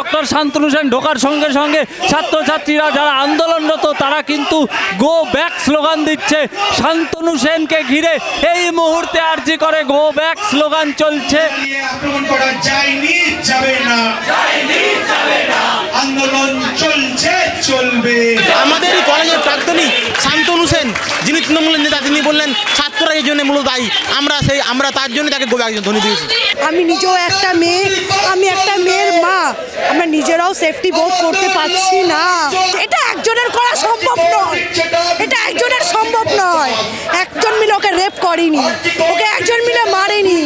Doctor Shantanu Sen ঢোকার সঙ্গে সঙ্গে ছাত্রছাত্রীরা যারা আন্দোলনরত তারা কিন্তু গো ব্যাক স্লোগান দিচ্ছে। শান্তনু সেনকে ঘিরে এই মুহূর্তে আরজি করে গো ব্যাক স্লোগান চলছে। আক্রমণ করা যায়নি, যাবে না, আন্দোলন চলছে, চলবে। আমাদের কলেজের প্রাক্তনী শান্তনু সেন যিনি তৃণমূলের নেতা, তিনি বললেন ছাত্ররা এই জন্য মূলত দায়ী, আমরা তার জন্য তাকে গো ব্যাক ধ্বনি দিয়েছি। আমি নিজেও একটা মেয়ে, আমি একটা মেয়ের মা, আমরা নিজেরাও সেফটি বোধ করতে পারছি না। এটা একজনের করা সম্ভব নয়, এটা একজনের সম্ভব নয়। একজন মিলে ওকে রেপ করেনি, ওকে একজন মিলে মারেনি,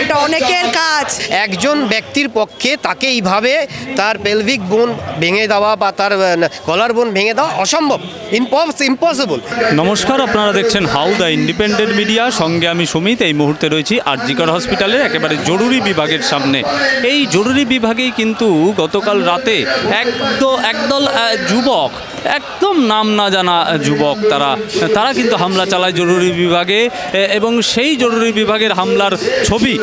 এটা অনেকের কাজ। একজন ব্যক্তির পক্ষে তাকে এইভাবে তার পেলভিক বোন ভেঙে দেওয়া বা তার কলার বোন ভেঙে দেওয়া অসম্ভব, ইম্পসিবল। নমস্কার, আপনারা দেখছেন হাউ দ্য ইন্ডিপেন্ডেন্ট মিডিয়া, সঙ্গে আমি সুমিত। এই মুহূর্তে রয়েছি আরজি কর হসপিটালের একেবারে জরুরি বিভাগের সামনে। এই জরুরি বিভাগেই কিন্তু গতকাল রাতে একদল যুবক, একদম নাম না জানা যুবক, তারা কিন্তু হামলা চালায় জরুরি বিভাগে, এবং সেই জরুরি বিভাগের হামলার ছবি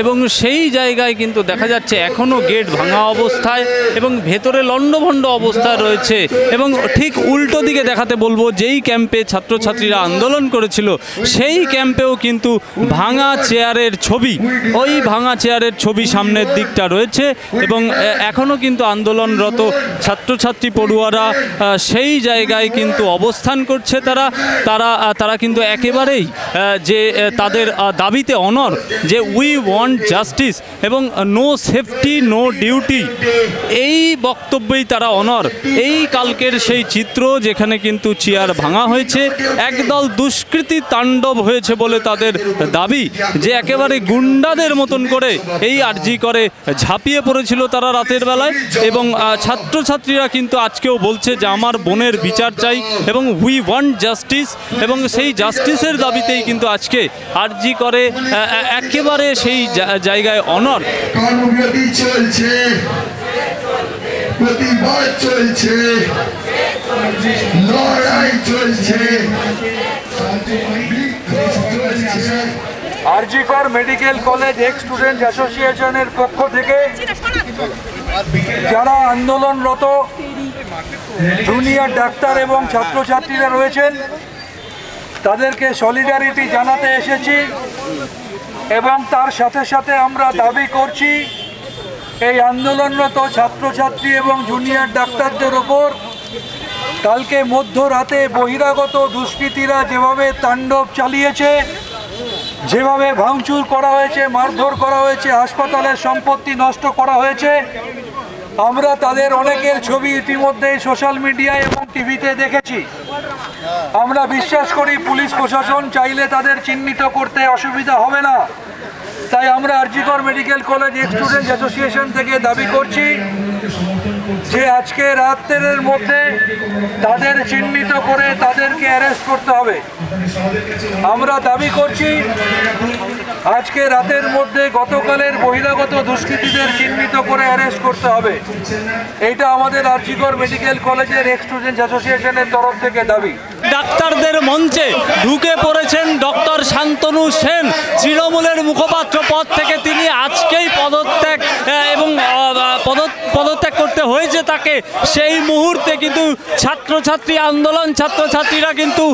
এবং সেই জায়গায় কিন্তু দেখা যাচ্ছে এখনও গেট ভাঙা অবস্থায় এবং ভেতরে লণ্ডভণ্ড অবস্থায় রয়েছে। এবং ঠিক উল্টো দিকে দেখাতে বলবো, যেই ক্যাম্পে ছাত্রছাত্রীরা আন্দোলন করেছিল সেই ক্যাম্পেও কিন্তু ভাঙা চেয়ারের ছবি, ওই ভাঙা চেয়ারের ছবি সামনের দিকটা রয়েছে। এবং এখনও কিন্তু আন্দোলনরত ছাত্রছাত্রী পড়ুয়ারা সেই জায়গায় কিন্তু অবস্থান করছে। তারা কিন্তু একেবারেই যে তাদের দাবিতে অনড়, যে উই ওয়ান্ট জাস্টিস এবং নো সেফটি নো ডিউটি, এই বক্তব্যেই তারা অনড়। এই কালকের সেই চিত্র যেখানে কিন্তু চেয়ার ভাঙা হয়েছে, একদল দুষ্কৃতী তাণ্ডব হয়েছে বলে তাদের দাবি, যে একেবারে গুন্ডাদের মতন করে এই আরজি করে ঝাঁপিয়ে পড়েছিল তারা রাতের বেলায়। এবং ছাত্রছাত্রীরা কিন্তু আজকেও বলছে যে আমার বোনের বিচার চাই এবং উই ওয়ান্ট জাস্টিস, এবং সেই জাস্টিসের দাবিতেই কিন্তু আজকে আরজি করে একেবারে সেই জায়গায় অনড়। কর্মবিরতি চলছে, প্রতিবাদ চলছে, লড়াই চলছে। আরজি কর মেডিকেল কলেজ এক্স স্টুডেন্ট অ্যাসোসিয়েশনের পক্ষ থেকে যারা আন্দোলনরত জুনিয়র ডাক্তার এবং ছাত্রছাত্রীরা রয়েছেন, তাদেরকে সলিডারিটি জানাতে এসেছি। এবং তার সাথে সাথে আমরা দাবি করছি, এই আন্দোলনরত ছাত্রছাত্রী এবং জুনিয়র ডাক্তারদের ওপর কালকে মধ্যরাতে বহিরাগত দুষ্কৃতীরা যেভাবে তাণ্ডব চালিয়েছে, যেভাবে ভাঙচুর করা হয়েছে, মারধর করা হয়েছে, হাসপাতালের সম্পত্তি নষ্ট করা হয়েছে, আমরা তাদের অনেকের ছবি ইতিমধ্যেই সোশ্যাল মিডিয়ায় এবং টিভিতে দেখেছি। আমরা বিশ্বাস করি পুলিশ প্রশাসন চাইলে তাদের চিহ্নিত করতে অসুবিধা হবে না। তাই আমরা আরজি কর medical college ex student association থেকে দাবি করছি যে আজকে রাতের মধ্যে তাদের চিহ্নিত করে তাদেরকে অ্যারেস্ট করতে হবে। আমরা দাবি করছি আজকে রাতের মধ্যে গতকালের বহিরাগত দুষ্কৃতীদের চিহ্নিত করে অ্যারেস্ট করতে হবে। এইটা আমাদের আরজি কর মেডিকেল কলেজের এক্স স্টুডেন্ট অ্যাসোসিয়েশনের তরফ থেকে দাবি। ডাক্তারদের মঞ্চে ঢুকে পড়েছেন ডক্টর শান্তনু সেন। তৃণমূলের মুখপাত্র পদ থেকে তিনি আজকেই পদত্যাগ করতে হয়েছে তাকে। সেই মুহূর্তে কিন্তু ছাত্রছাত্রী আন্দোলন, ছাত্রছাত্রীরা কিন্তু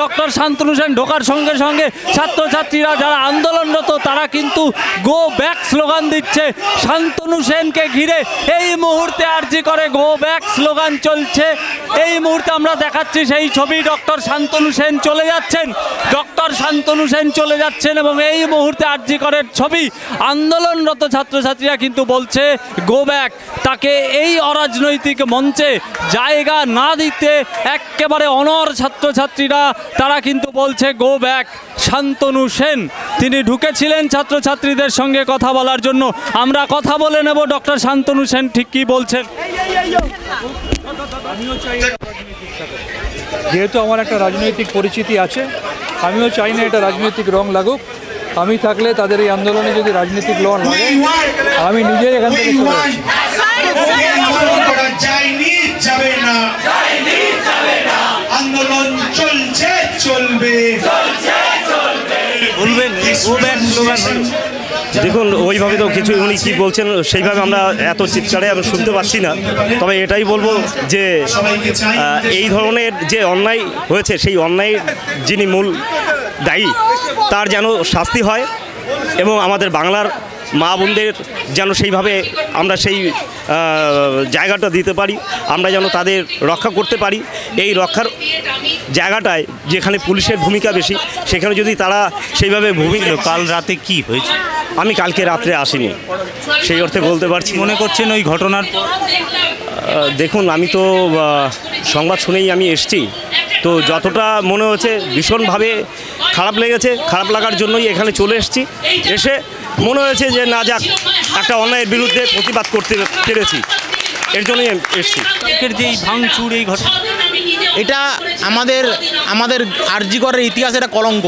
ডক্টর শান্তনু সেন ঢোকার সঙ্গে সঙ্গে ছাত্রছাত্রীরা যারা আন্দোলনরত তারা কিন্তু গো ব্যাক স্লোগান দিচ্ছে। শান্তনু সেনকে ঘিরে এই মুহূর্তে আরজি করে গো ব্যাক স্লোগান চলছে। এই মুহূর্তে আমরা দেখাচ্ছি সেই ছবি, ডক্টর শান্তনু সেন চলে যাচ্ছেন এবং এই মুহূর্তে আরজি করের ছবি। আন্দোলনরত ছাত্রছাত্রীরা কিন্তু বলছে গো ব্যাক, তাকে এই অরাজনৈতিক মঞ্চে জায়গা না দিতে একেবারে অনড় ছাত্রছাত্রীরা, তারা কিন্তু বলছে গো ব্যাক। শান্তনু সেন তিনি ঢুকেছিলেন ছাত্রছাত্রীদের সঙ্গে কথা বলার জন্য। আমরা কথা বলে নেব ডক্টর শান্তনু সেন ঠিক কী বলছেন। যেহেতু আমার একটা রাজনৈতিক পরিচিতি আছে, আমিও চাই না এটা রাজনৈতিক রং লাগুক। আমি থাকলে তাদের এই আন্দোলনে যদি রাজনৈতিক রং লাগে, আমি নিজেই এখান থেকে চলে যাচ্ছি। আন্দোলন চলছে, চলবে। দেখুন ওইভাবে তো কিছু উনি কী বলছেন সেইভাবে আমরা এত চিৎকারে আমি শুনতে পাচ্ছি না, তবে এটাই বলবো যে এই ধরনের যে অন্যায় হয়েছে সেই অন্যায় যিনি মূল দায়ী তার যেন শাস্তি হয় এবং আমাদের বাংলার মা বোনদের যেন সেইভাবে আমরা সেই জায়গাটা দিতে পারি, আমরা যেন তাদের রক্ষা করতে পারি। এই রক্ষার জায়গাটায় যেখানে পুলিশের ভূমিকা বেশি সেখানে যদি তারা সেইভাবে ভূমিকা। কাল রাতে কি হয়েছে? আমি কালকে রাত্রে আসিনি, সেই অর্থে বলতে পারছি। মনে করছেন ওই ঘটনার দেখুন আমি তো সংবাদ শুনেই আমি এসেছি, তো যতটা মনে হচ্ছে ভীষণভাবে খারাপ লেগেছে, খারাপ লাগার জন্যই এখানে চলে এসেছি। এসে মনে হয়েছে যে না যাক একটা অন্যায়ের বিরুদ্ধে প্রতিবাদ করতে পেরেছি, এর জন্যই এসেছি। যে এই ভাঙচুর এই ঘটনা এটা আমাদের আরজি করের ইতিহাসে একটা কলঙ্ক।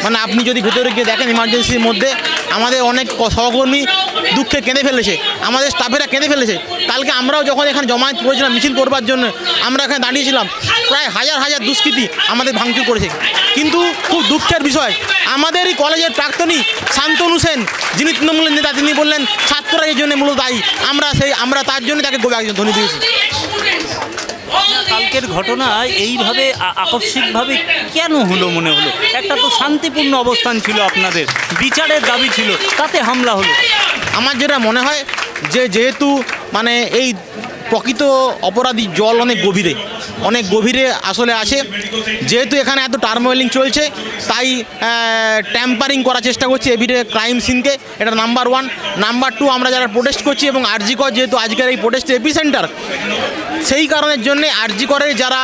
মানে আপনি যদি ভেতরে গিয়ে দেখেন ইমার্জেন্সির মধ্যে আমাদের অনেক সহকর্মী দুঃখে কেঁদে ফেলেছে, আমাদের স্টাফেরা কেঁদে ফেলেছে। কালকে আমরাও যখন এখানে জমায়েত করেছিলাম মিছিল করবার জন্য, আমরা এখানে দাঁড়িয়েছিলাম, প্রায় হাজার হাজার দুষ্কৃতী আমাদের ভাঙচুর করেছে। কিন্তু খুব দুঃখের বিষয় আমাদেরই কলেজের প্রাক্তনী শান্তনু সেন যিনি তৃণমূলের নেতা, তিনি বললেন ছাত্ররা এই জন্য মূলত দায়ী, আমরা তার জন্য তাকে একজন ধ্বনি দিয়েছি। কালকের ঘটনায় এইভাবে আকস্মিকভাবে কেন হলো মনে হলো? একটা তো শান্তিপূর্ণ অবস্থান ছিল, আপনাদের বিচারের দাবি ছিল, তাতে হামলা হলো। আমার যেটা মনে হয় যে যেহেতু মানে এই প্রকৃত অপরাধী জল অনেক গভীরে আসলে আসে, যেহেতু এখানে এত টার্মোয়েলিং চলছে তাই ট্যাম্পারিং করার চেষ্টা করছি এভিডে ক্রাইম সিনকে, এটা নাম্বার 1। নাম্বার 2, আমরা যারা প্রোটেস্ট করছি এবং আরজি কর যেহেতু আজকের এই প্রোটেস্টের এপিসেন্টার, সেই কারণের জন্যে আরজি করে যারা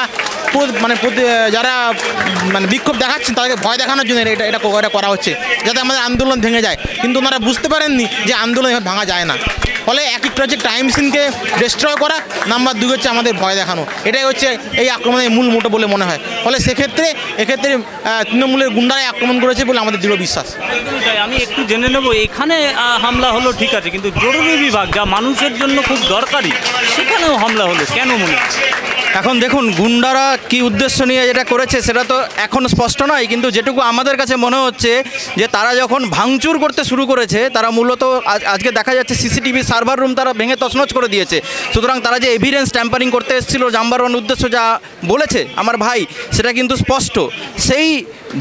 বিক্ষোভ দেখাচ্ছেন তাদেরকে ভয় দেখানোর জন্য এটা করা হচ্ছে, যাতে আমাদের আন্দোলন ভেঙে যায়। কিন্তু ওনারা বুঝতে পারেননি যে আন্দোলন ভাঙা যায় না। ফলে একই প্রজেক্ট টাইম সিনকে ডিস্ট্রয় করা, নাম্বার 2 হচ্ছে আমাদের ভয় দেখানো। এটাই হচ্ছে এই আক্রমণের মূল মোটো বলে মনে হয়। ফলে এক্ষেত্রে তৃণমূলের গুন্ডারাই আক্রমণ করেছে বলে আমাদের দৃঢ় বিশ্বাস। আমি একটু জেনে নেব, এখানে হামলা হলো ঠিক আছে, কিন্তু জরুরি বিভাগ যা মানুষের জন্য খুব দরকারি সেখানেও হামলা হলো কেন মনে হয়? এখন দেখুন গুন্ডারা কি উদ্দেশ্য নিয়ে যেটা করেছে সেটা তো এখন স্পষ্ট নয়, কিন্তু যেটুকু আমাদের কাছে মনে হচ্ছে যে তারা যখন ভাঙচুর করতে শুরু করেছে তারা মূলত আজকে দেখা যাচ্ছে সিসিটিভি সার্ভার রুম তারা ভেঙে তছনছ করে দিয়েছে। সুতরাং তারা যে এভিডেন্স ট্যাম্পারিং করতে এসেছিল, নাম্বার 1 উদ্দেশ্য যা বলেছে আমার ভাই সেটা কিন্তু স্পষ্ট। সেই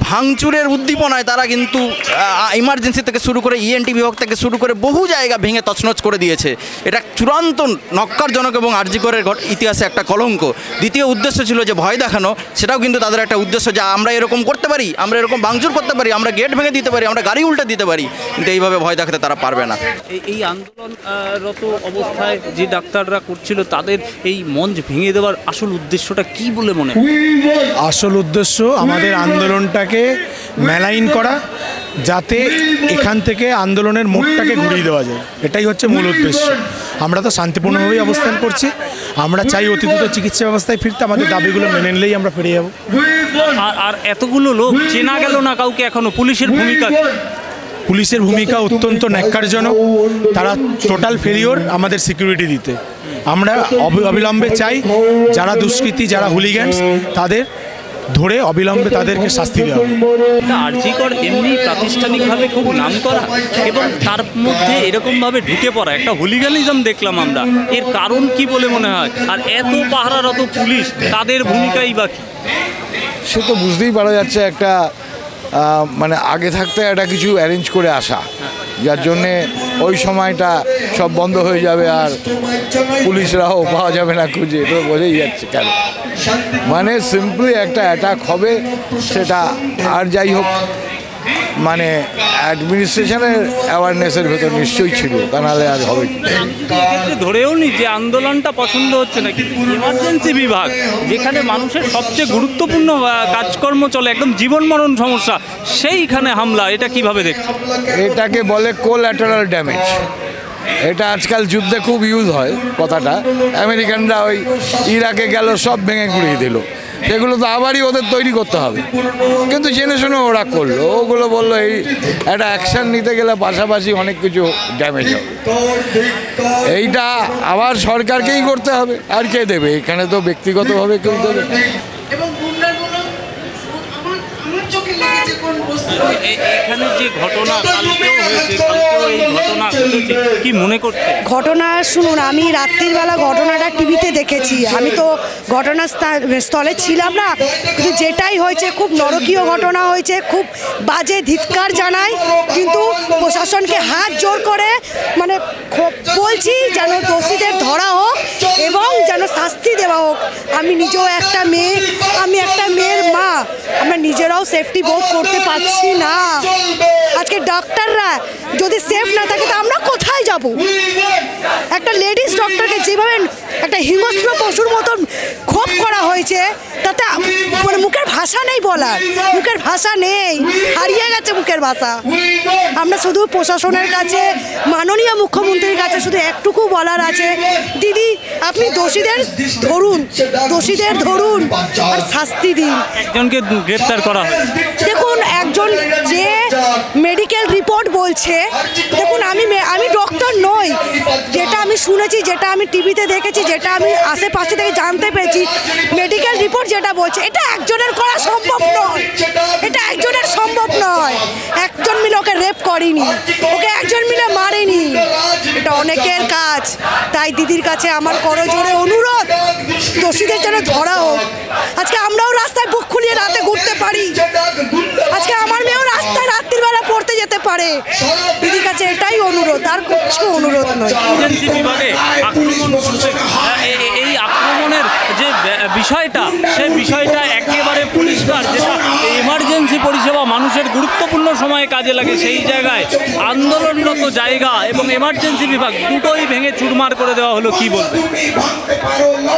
ভাঙচুরের উদ্দীপনায় তারা কিন্তু ইমার্জেন্সি থেকে শুরু করে ইএনটি বিভাগ থেকে শুরু করে বহু জায়গা ভেঙে তছনছ করে দিয়েছে। এটা চূড়ান্ত নক্কারজনক এবং আরজি করের ইতিহাসে একটা কলঙ্ক। দ্বিতীয় উদ্দেশ্য ছিল যে ভয় দেখানো, সেটাও কিন্তু তাদের একটা উদ্দেশ্য যে আমরা এরকম করতে পারি, আমরা এরকম ভাঙচুর করতে পারি, আমরা গেট ভেঙে দিতে পারি, আমরা গাড়ি উল্টে দিতে পারি, কিন্তু এইভাবে ভয় দেখাতে তারা পারবে না। এই আন্দোলনরত অবস্থায় যে ডাক্তাররা করছিল তাদের এই মঞ্চ ভেঙে দেওয়ার আসল উদ্দেশ্যটা কি বলে মনে হয়? আসল উদ্দেশ্য আমাদের আন্দোলনটাকে মেলাইন করা, যাতে এখান থেকে আন্দোলনের মোড়টাকে ঘুরিয়ে দেওয়া যায়, এটাই হচ্ছে মূল উদ্দেশ্য। আমরা তো শান্তিপূর্ণভাবেই অবস্থান করছি, আমরা চাই অতি দ্রুত চিকিৎসা ব্যবস্থায় ফিরতে, আমাদের দাবিগুলো মেনে নিলেই আমরা ফিরে যাব। আর এতগুলো লোক চেনা গেল না কাউকে এখনো, পুলিশের ভূমিকা অত্যন্ত ন্যাক্কারজনক, তারা টোটাল ফেলিওর আমাদের সিকিউরিটি দিতে। আমরা অবিলম্বে চাই যারা দুষ্কৃতী, যারা হুলিগ্যান্স, তাদের ধরে অবিলম্বে তাদেরকে শাস্তি দেওয়া। আরজি কর এমনি প্রাতিষ্ঠানিকভাবে খুব নাম করা এবং তার মধ্যে এরকমভাবে ঢুকে পড়া একটা হুলিগানিজম দেখলাম আমরা, এর কারণ কি বলে মনে হয়? আর এত পাহারারত পুলিশ, তাদের ভূমিকাই বা কি? সে তো বুঝতেই পারা যাচ্ছে একটা মানে আগে থাকতে একটা কিছু অ্যারেঞ্জ করে আসা, যার জন্যে ওই সময়টা সব বন্ধ হয়ে যাবে আর পুলিশরাও পাওয়া যাবে না খুঁজে, তো বোঝাই যাচ্ছে কেন। মানে সিম্পলি একটা অ্যাটাক হবে, সেটা আর যাই হোক মানে অ্যাডমিনিস্ট্রেশনের অ্যাওয়ারনেসের ভেতর নিশ্চয়ই ছিল, তা নাহলে আর হবে কি। ধরেও নি যে আন্দোলনটা পছন্দ হচ্ছে না, কিন্তু ইমার্জেন্সি বিভাগ যেখানে মানুষের সবচেয়ে গুরুত্বপূর্ণ কাজকর্ম চলে, একদম জীবন মরণ সমস্যা, সেইখানে হামলা, এটা কিভাবে দেখছে? এটাকে বলে কোল্যাটারাল ড্যামেজ। এটা আজকাল যুদ্ধে খুব ইউজ হয় কথাটা। আমেরিকানরা ওই ইরাকে গেল, সব ভেঙে গুঁড়িয়ে দিল, সেগুলো তো আবারই ওদের তৈরি করতে হবে, কিন্তু জেনে শুনে ওরা করলো। ওগুলো বললো এই একটা অ্যাকশান নিতে গেলে পাশাপাশি অনেক কিছু ড্যামেজ হবে, এইটা আবার সরকারকেই করতে হবে, আর কে দেবে? এখানে তো ব্যক্তিগতভাবে কেউ দেবে। এবং গুন্ডাগুলো আমার চোখে লেগেছে কোন এখানে যে ঘটনা কালকেও হয়েছে, কালকেও এই ঘটনা ঘটেছে, কি মনে করছে? ঘটনা শুনুন, আমি রাত্রিবেলা ঘটনাটা টিভিতে দেখেছি, আমি তো ঘটনাস্থলে ছিলাম না, কিন্তু যেটাই হয়েছে খুব নরকীয় ঘটনা হয়েছে, খুব বাজে, ধিক্কার জানাই, কিন্তু প্রশাসনকে হাত জোর করে মানে বলছি যেন দোষীদের ধরা হোক এবং যেন শাস্তি দেওয়া হোক। আমি নিজেও একটা মেয়ে, আমি একটা মেয়ের মা, আমরা নিজেরাও সেফটি বোধ করতে পারছি না। আজকে ডাক্তাররা যদি সেফ না থাকে তো আমরা কোথায় যাব? একটা লেডিস ডক্টরকে যেভাবে একটা হিংস্র পশুর মতন ক্ষোভ করা হয়েছে, তাতে মানে মুখের ভাষা নেই বলার, মুখের ভাষা নেই, হারিয়ে গেছে মুখের ভাষা। আমরা শুধু প্রশাসনের কাছে, মাননীয় মুখ্যমন্ত্রীর কাছে শুধু একটুকু বলার আছে, দিদি আপনি দোষীদের ধরুন, দোষীদের ধরুন আর শাস্তি দিন। একজনকে গ্রেপ্তার করা হয়। দেখুন, একজন যে মেডিকেল রিপোর্ট বলছে, দেখুন আমি ডক্টর নই, যেটা আমি শুনেছি, যেটা আমি টিভিতে দেখেছি, যেটা আমি আশেপাশে থেকে জানতে পেরেছি, মেডিকেল রিপোর্ট যেটা বলছে, এটা একজনের করা সম্ভব নয়, এটা একজনের সম্ভব নয়। একজন মিলে ওকে রেপ করেনি, ওকে একজন মিলে মারেনি, এটা অনেকের কাজ। তাই দিদির কাছে আমার করজোড়ে অনুরোধ, দোষীদের যেন ধরা হোক। আজকে আমরাও রাস্তায় বুক খুলিয়ে রাতে ঘুরতে পারি, আজকে আমার মেয়েও রাস্তায় রাত্রিবেলা পড়তে যেতে পারে। দিদির কাছে এটাই অনুরোধ, আর কিছু অনুরোধ নয়। এই আক্রমণের যে বিষয়টা, সেই বিষয়টা একেবারে পরিষ্কার, যেটা এমার্জেন্সি পরিষেবা মানুষের গুরুত্বপূর্ণ সময়ে কাজে লাগে, সেই জায়গায় আন্দোলনরত জায়গা এবং এমার্জেন্সি বিভাগ দুটোই ভেঙে চুরমার করে দেওয়া হলো। কি বলবে?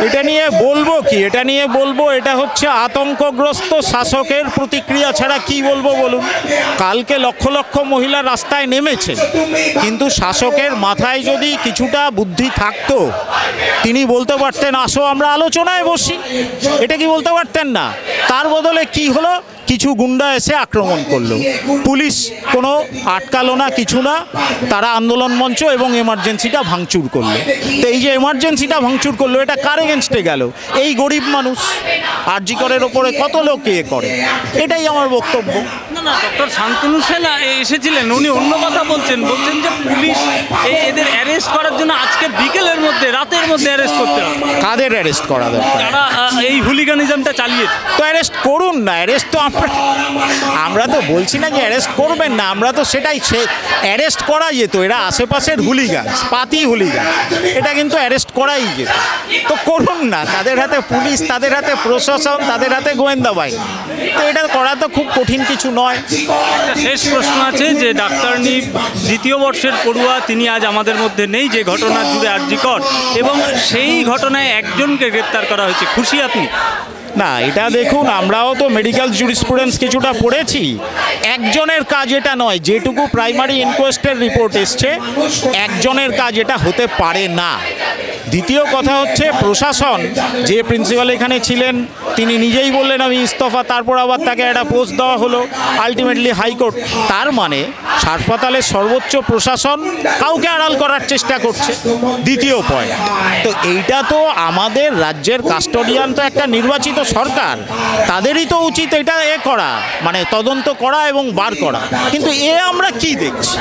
এটা নিয়ে বলবো কি, এটা নিয়ে বলবো এটা হচ্ছে আতঙ্কগ্রস্ত শাসকের প্রতিক্রিয়া ছাড়া কি বলবো বলুন? কালকে লক্ষ লক্ষ মহিলা রাস্তায় নেমেছে, কিন্তু শাসকের মাথায় যদি কিছুটা বুদ্ধি থাকতো তিনি বলতে পারতেন আসো আমরা আলোচনায় বসি, এটা কি বলতে পারতেন না? তার বদলে কি হলো, কিছু গুন্ডা এসে আক্রমণ করলো, পুলিশ কোনো আটকালো না, কিছু না, তারা আন্দোলন মঞ্চ এবং এমার্জেন্সিটা ভাঙচুর করলো। তো এই যে এমার্জেন্সিটা ভাঙচুর করলো, এটা কার এগেনস্টে গেল? এই গরিব মানুষ, আরজি করের ওপরে কত লোক করে, এটাই আমার বক্তব্য। না, ডক্টর শান্তনু সেন এসেছিলেন, উনি অন্য কথা বলছেন যে পুলিশ এদের অ্যারেস্ট করার জন্য আজকে বিকেলের মধ্যে, রাতের মধ্যে অ্যারেস্ট করতে হবে। কাদের অ্যারেস্ট করা দরকার? যারা এই হুলিগানিজমটা চালিয়েছে। তো অ্যারেস্ট করুন না, অ্যারেস্ট তো আমরা তো বলছি না যে অ্যারেস্ট করবেন না, আমরা তো সেটাই, অ্যারেস্ট করা যেত, এরা আশেপাশের হুলিগান, পাতি হুলিগান, এটা কিন্তু অ্যারেস্ট করাই যেত। তো করুন না, তাদের হাতে পুলিশ, তাদের হাতে প্রশাসন, তাদের হাতে গোয়েন্দা বাহিনী, তো এটা করা তো খুব কঠিন কিছু নয়। শেষ প্রশ্ন আছে যে ডাক্তারনি দ্বিতীয় বর্ষের পড়ুয়া, তিনি আজ আমাদের মধ্যে নেই, যে ঘটনা জুড়ে আরজি কর, এবং সেই ঘটনায় একজনকে গ্রেপ্তার করা হয়েছে। খুশি আপনি? না, এটা দেখুন, আমরাও তো মেডিকেল জুরিসপ্রুডেন্স কিছুটা পড়েছি, একজনের কাজ এটা নয়, যেটুকু প্রাইমারি ইনকোয়েস্টের রিপোর্ট এসছে, একজনের কাজ এটা হতে পারে না। দ্বিতীয় কথা হচ্ছে প্রশাসন, যে প্রিন্সিপাল এখানে ছিলেন তিনি নিজেই বললেন আমি ইস্তফা, তারপর আবার তাকে একটা পোস্ট দেওয়া হলো, আলটিমেটলি হাইকোর্ট। তার মানে হাসপাতালের সর্বোচ্চ প্রশাসন কাউকে আড়াল করার চেষ্টা করছে। দ্বিতীয় পয়েন্ট, তো এইটা তো আমাদের রাজ্যের কাস্টোডিয়ান তো একটা নির্বাচিত সরকার, তাদেরই তো উচিত এটা করা, মানে তদন্ত করা এবং বার করা, কিন্তু আমরা কি দেখছি?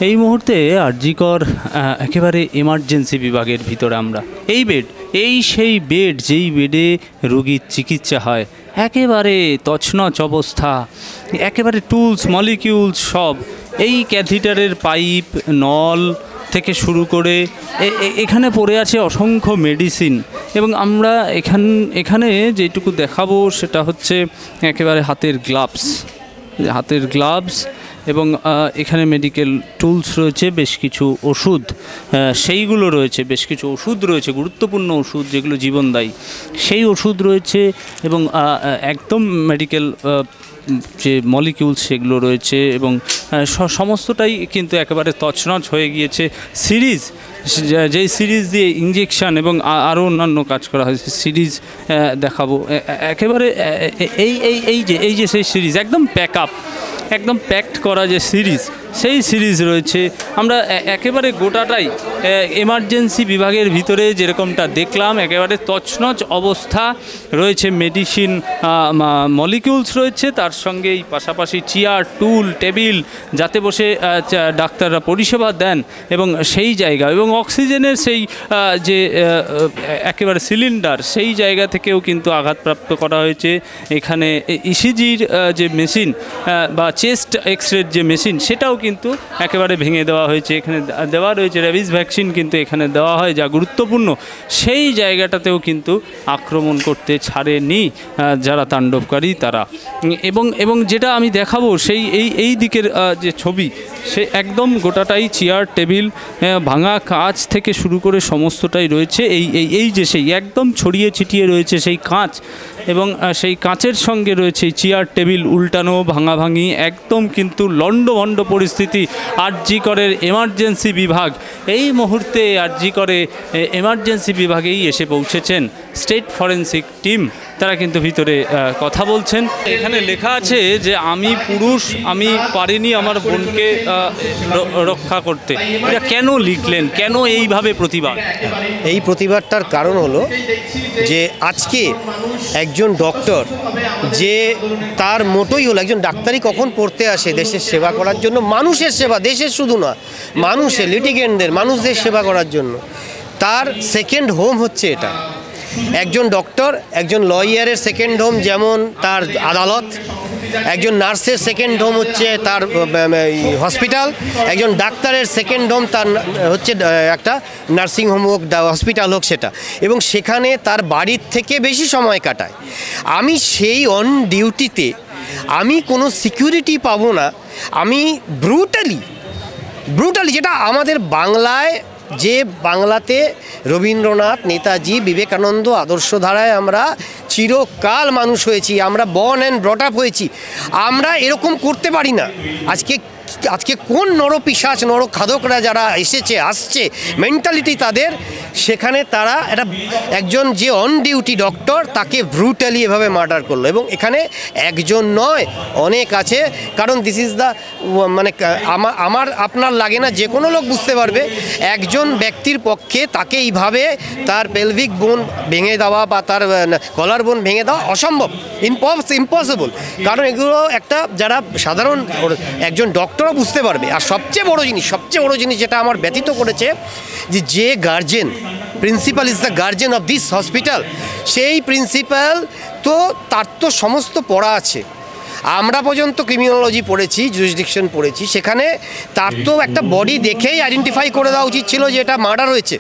এই মুহূর্তে আরজি কর একেবারে এমার্জেন্সি বিভাগের ভিতরে আমরা, এই বেড, সেই বেড যেই বেডে রোগীর চিকিৎসা হয়, একেবারে তছনছ অবস্থা, একেবারে টুলস, মলিকিউলস সব, এই ক্যাথিটারের পাইপ, নল থেকে শুরু করে এখানে পড়ে আছে অসংখ্য মেডিসিন। এবং আমরা এখানে যেটুকু দেখাবো সেটা হচ্ছে একেবারে হাতের গ্লাভস এবং এখানে মেডিকেল টুলস রয়েছে, বেশ কিছু ওষুধ সেইগুলো রয়েছে, বেশ কিছু ওষুধ রয়েছে, গুরুত্বপূর্ণ ওষুধ যেগুলো জীবনদায়ী, সেই ওষুধ রয়েছে, এবং একদম মেডিকেল যে মলিকিউলস সেগুলো রয়েছে, এবং সমস্তটাই কিন্তু একেবারে তছনছ হয়ে গিয়েছে। সিরিজ, যেই সিরিজ দিয়ে ইঞ্জেকশান এবং আরও অন্যান্য কাজ করা হয়েছে, সিরিজ দেখাবো একেবারে, এই যে সেই সিরিজ একদম প্যাকড করা যে সিরিজ, সেই সিরিজ রয়েছে। আমরা একেবারে গোটাটাই এমার্জেন্সি বিভাগের ভিতরে যেরকমটা দেখলাম, একেবারে তছনছ অবস্থা রয়েছে, মেডিসিন মলিকিউলস রয়েছে, তার সঙ্গে এই পাশাপাশি চেয়ার, টুল, টেবিল, যাতে বসে ডাক্তাররা পরিষেবা দেন, এবং সেই জায়গা এবং অক্সিজেনের সেই যে একেবারে সিলিন্ডার, সেই জায়গা থেকেও কিন্তু আঘাতপ্রাপ্ত করা হয়েছে। এখানে ইসিজির যে মেশিন বা চেস্ট এক্সরের যে মেশিন, সেটাও কিন্তু একেবারে ভেঙে দেওয়া হয়েছে। এখানে দেওয়া রয়েছে র্যাবিস ভ্যাকসিন, কিন্তু এখানে দেওয়া হয়, যা গুরুত্বপূর্ণ। সেই জায়গাটাতেও কিন্তু আক্রমণ করতে ছাড়েনি যারা তাণ্ডবকারী তারা। এবং যেটা আমি দেখাবো সেই এই দিকের যে ছবি, সে একদম গোটাটাই চেয়ার, টেবিল, ভাঙা কাঁচ থেকে শুরু করে সমস্তটাই রয়েছে। এই যে সেই একদম ছড়িয়ে ছিটিয়ে রয়েছে সেই কাঁচ, এবং সেই কাঁচের সঙ্গে রয়েছে চেয়ার, টেবিল উল্টানো, ভাঙাভাঙি, একদম কিন্তু লণ্ডভণ্ড পরিস্থিতি। আরজি করের এমার্জেন্সি বিভাগ এই মুহূর্তে আরজি করে এমার্জেন্সি বিভাগেই এসে পৌঁছেছেন স্টেট ফরেন্সিক টিম। তারা কিন্তু ভিতরে কথা বলছেন। এখানে লেখা আছে যে আমি পুরুষ, আমি পারিনি আমার বোনকে রক্ষা করতে। এটা কেন লিখলেন, কেন এইভাবে প্রতিবাদ? এই প্রতিবাদটার কারণ হলো যে আজকে একজন ডক্টর, যে তার মোটোই হলো একজন ডাক্তারই কখন পড়তে আসে দেশের সেবা করার জন্য, মানুষের সেবা, দেশের শুধু না, মানুষের, লিটিগেন্টদের, মানুষদের সেবা করার জন্য। তার সেকেন্ড হোম হচ্ছে এটা। একজন ডক্টর, একজন লয়ারের সেকেন্ড হোম যেমন তার আদালত, একজন নার্সের সেকেন্ড হোম হচ্ছে তার হসপিটাল, একজন ডাক্তারের সেকেন্ড হোম তার হচ্ছে একটা নার্সিং হোম হোক, হসপিটাল হোক সেটা, এবং সেখানে তার বাড়ির থেকে বেশি সময় কাটায়। আমি সেই অন ডিউটিতে আমি কোনো সিকিউরিটি পাবো না, আমি ব্রুটালি, যেটা আমাদের বাংলায়, যে বাংলাতে রবীন্দ্রনাথ, নেতাজি, বিবেকানন্দ আদর্শধারায় আমরা চিরকাল মানুষ হয়েছি, আমরা বর্ন অ্যান্ড ব্রট আপ হয়েছি, আমরা এরকম করতে পারি না। আজকে কোন নরপিশাচ, নরখাদকরা যারা আসছে মেন্টালিটি তাদের, সেখানে তারা একজন যে অন ডিউটি ডক্টর তাকে ব্রুটালি এভাবে মার্ডার করলো। এবং এখানে একজন নয়, অনেক আছে। কারণ দিস ইজ দ্য মানে আপনার লাগে না, যে কোনো লোক বুঝতে পারবে একজন ব্যক্তির পক্ষে তাকে এইভাবে তার পেলভিক বোন ভেঙে দেওয়া বা তার কলার বোন ভেঙে দেওয়া অসম্ভব, ইম্পসিবল। কারণ এগুলো একটা যারা সাধারণ একজন ডক্টরও বুঝতে পারবে। আর সবচেয়ে বড় জিনিস যেটা আমার ব্যথিত করেছে, যে guardian, principal is the guardian of this hospital, সেই প্রিন্সিপাল তো তার তো সমস্ত পড়া আছে। আমরা পর্যন্ত ক্রিমিনোলজি পড়েছি, জুরিসডিকশন পড়েছি, সেখানে তার তো একটা বডি দেখেই আইডেন্টিফাই করে দেওয়া উচিত ছিল যে এটা মার্ডার হয়েছে।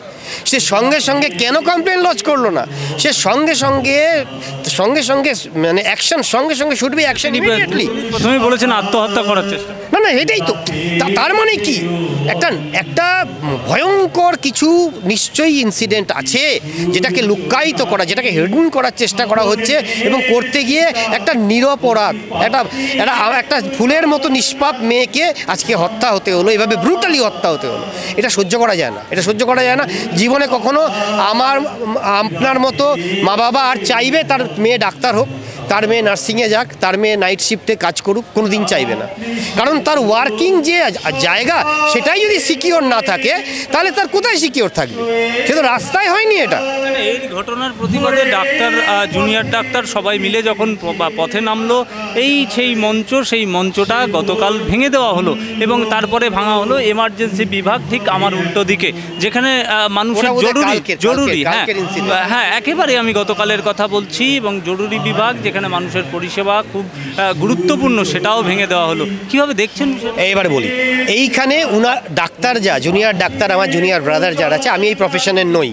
সে সঙ্গে সঙ্গে কেন কমপ্লেন লজ করলো না? সে সঙ্গে সঙ্গে মানে অ্যাকশন সঙ্গে শুড বি অ্যাকশন ইমিডিয়েটলি। প্রথমে বলেছেন আত্মহত্যা করার চেষ্টা, না এটাই তো। তার মানে কি একটা ভয়ঙ্কর কিছু নিশ্চয়ই ইনসিডেন্ট আছে, যেটাকে লুক্কায়িত করা, যেটাকে হিডেন করার চেষ্টা করা হচ্ছে, এবং করতে গিয়ে একটা নিরপরাধ, একটা ফুলের মতো নিষ্পাপ মেয়েকে আজকে হত্যা হতে হলো, এভাবে ব্রুটালি হত্যা হতে হলো। এটা সহ্য করা যায় না। জীবনে কখনো আপনার মতো মা বাবা আর চাইবে তার মেয়ে ডাক্তার হোক, তার মেয়ে নার্সিংয়ে যাক, তার মেয়ে নাইট শিফটে কাজ করুক? কোনোদিন চাইবে না। কারণ তার ওয়ার্কিং যে জায়গা, সেটাই যদি সিকিওর না থাকে, তাহলে তার কোথায় সিকিওর থাকবে? সে তো রাস্তায় হয়নি। এটা এই ঘটনার প্রতিবাদে ডাক্তার, জুনিয়র ডাক্তার সবাই মিলে যখন পথে নামলো, সেই মঞ্চটা গতকাল ভেঙে দেওয়া হলো, এবং তারপরে ভাঙা হলো এমার্জেন্সি বিভাগ, ঠিক আমার উল্টো দিকে, যেখানে মানুষের জরুরি হ্যাঁ একেবারে আমি গতকালের কথা বলছি, এবং জরুরি বিভাগ যেখানে মানুষের পরিষেবা খুব গুরুত্বপূর্ণ, সেটাও ভেঙে দেওয়া হলো। কিভাবে দেখছেন? এইবারে বলি, এইখানে ডাক্তার জুনিয়র ডাক্তার, আমার জুনিয়র ব্রাদার যারা আছে, আমি এই প্রফেশনের নই,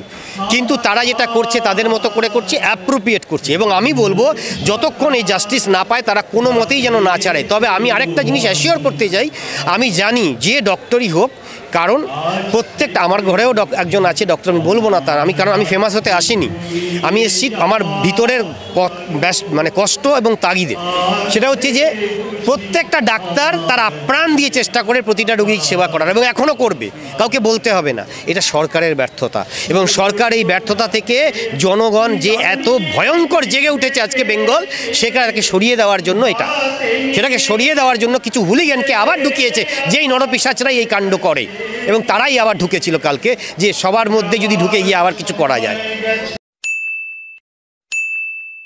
কিন্তু তারা যেটা করছে তাদের মতো করে করছে, অ্যাপ্রোপ্রিয়েট করছে। এবং আমি বলবো যতক্ষণ এই জাস্টিস না পায় তারা কোনো মতেই যেন না ছাড়ে। তবে আমি আরেকটা জিনিস অ্যাসিওর করতে চাই, আমি জানি যে ডক্টরই হোক, কারণ প্রত্যেকটা আমার ঘরেও একজন আছে ডক্টর, আমি বলবো না তার, কারণ আমি ফেমাস হতে আসিনি, আমি এসেছি আমার ভিতরের মানে কষ্ট এবং তাগিদে। সেটা হচ্ছে যে প্রত্যেকটা ডাক্তার তার আপ্রাণ দিয়ে চেষ্টা করে প্রতিটা রোগীর সেবা করার, এবং এখনও করবে, কাউকে বলতে হবে না। এটা সরকারের ব্যর্থতা, এবং সরকার এই ব্যর্থতা থেকে জনগণ যে এত ভয়ঙ্কর জেগে উঠেছে আজকে বেঙ্গল, সেটাকে সরিয়ে দেওয়ার জন্য সেটাকে সরিয়ে দেওয়ার জন্য কিছু হুলিগানকে আবার ঢুকিয়েছে, যেই নরপিশাচরাই এই কাণ্ড করে, এবং তারাই আবার ঢুকেছিল কালকে, যে সবার মধ্যে যদি ঢুকে গিয়ে আবার কিছু করা যায়।